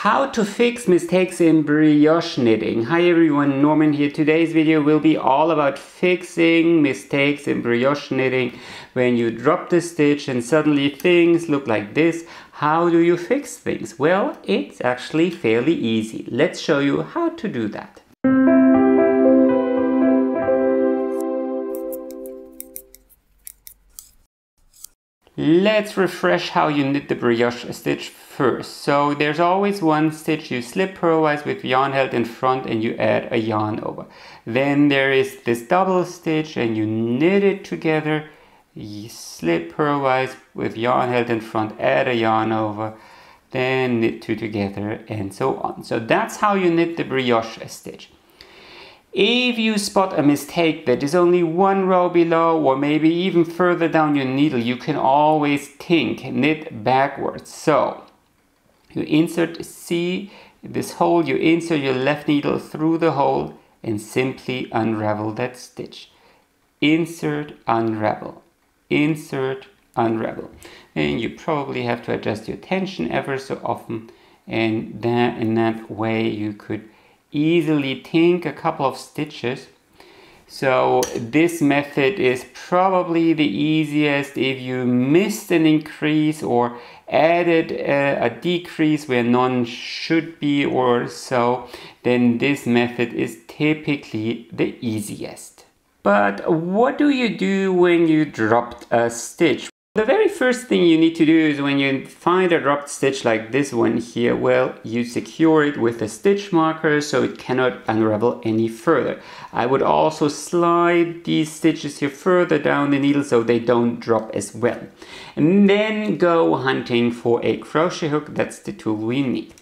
How to fix mistakes in brioche knitting. Hi everyone, Norman here. Today's video will be all about fixing mistakes in brioche knitting. When you drop the stitch and suddenly things look like this, how do you fix things? Well, it's actually fairly easy. Let's show you how to do that. Let's refresh how you knit the brioche stitch first. So there's always one stitch you slip purlwise with yarn held in front and you add a yarn over. Then there is this double stitch and you knit it together. You slip purlwise with yarn held in front, add a yarn over, then knit two together and so on. So that's how you knit the brioche stitch. If you spot a mistake that is only one row below or maybe even further down your needle, you can always knit backwards. So you insert, see this hole, you insert your left needle through the hole and simply unravel that stitch. Insert, unravel, insert, unravel. And you probably have to adjust your tension ever so often, and in that way you could easily tink a couple of stitches. So this method is probably the easiest if you missed an increase or added a decrease where none should be or so, then this method is typically the easiest. But what do you do when you dropped a stitch? The very first thing you need to do is when you find a dropped stitch like this one here, well, you secure it with a stitch marker so it cannot unravel any further. I would also slide these stitches here further down the needle so they don't drop as well. And then go hunting for a crochet hook. That's the tool we need.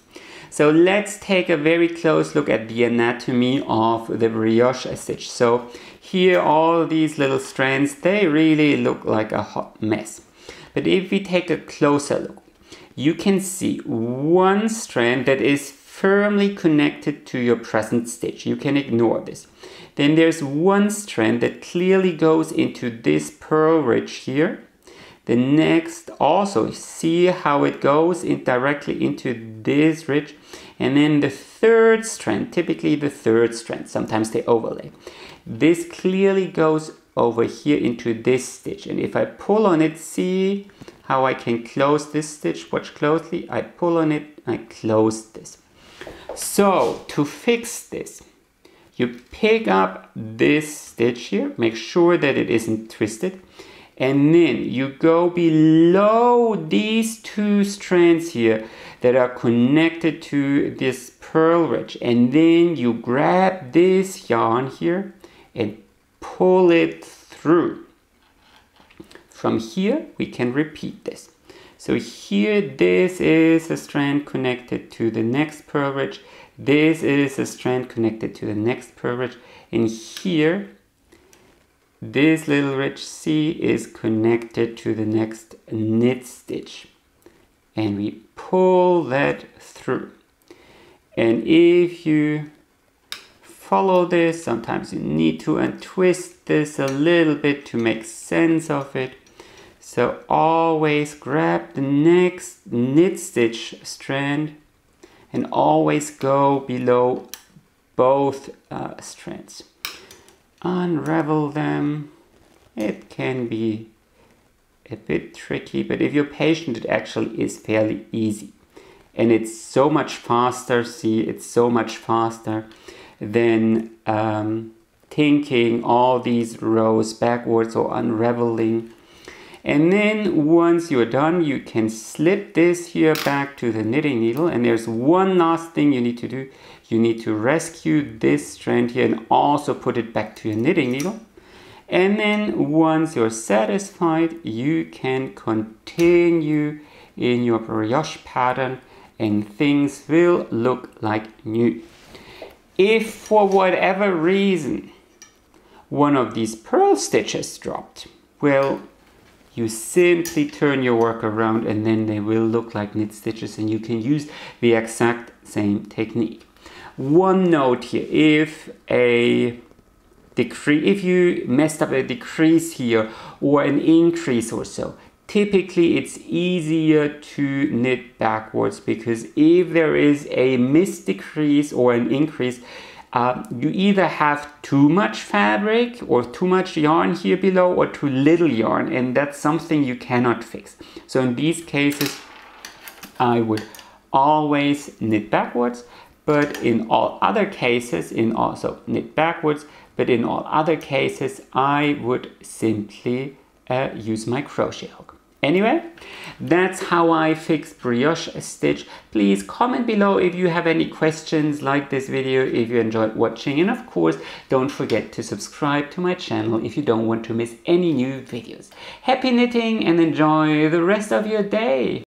So let's take a very close look at the anatomy of the brioche stitch. So here all these little strands, they really look like a hot mess. But if we take a closer look, you can see one strand that is firmly connected to your present stitch. You can ignore this. Then there's one strand that clearly goes into this purl ridge here. The next, also see how it goes directly into this ridge. And then the third strand, typically the third strand, sometimes they overlay. This clearly goes over here into this stitch. And if I pull on it, see how I can close this stitch? Watch closely. I pull on it, I close this. So to fix this, you pick up this stitch here, make sure that it isn't twisted. And then you go below these two strands here that are connected to this purl ridge. And then you grab this yarn here and pull it through. From here, we can repeat this. So here, this is a strand connected to the next purl ridge. This is a strand connected to the next purl ridge. And here, this little ridge C is connected to the next knit stitch. And we pull that through. And if you follow this, sometimes you need to untwist this a little bit to make sense of it. So always grab the next knit stitch strand and always go below both strands. Unravel them. It can be a bit tricky, but if you're patient, it actually is fairly easy. And it's so much faster, see, it's so much faster than tinking all these rows backwards or unraveling. And then once you're done, you can slip this here back to the knitting needle. And there's one last thing you need to do. You need to rescue this strand here and also put it back to your knitting needle. And then once you're satisfied, you can continue in your brioche pattern and things will look like new. If for whatever reason one of these purl stitches dropped, well, you simply turn your work around and then they will look like knit stitches and you can use the exact same technique. One note here, if you messed up a decrease here or an increase or so, typically it's easier to knit backwards, because if there is a misdecrease or an increase, you either have too much fabric or too much yarn here below, or too little yarn, and that's something you cannot fix. So in these cases, I would always knit backwards, but in all other cases, knit backwards, but in all other cases, I would simply use my crochet hook. Anyway, that's how I fix brioche stitch. Please comment below if you have any questions, like this video if you enjoyed watching, and of course don't forget to subscribe to my channel if you don't want to miss any new videos. Happy knitting and enjoy the rest of your day!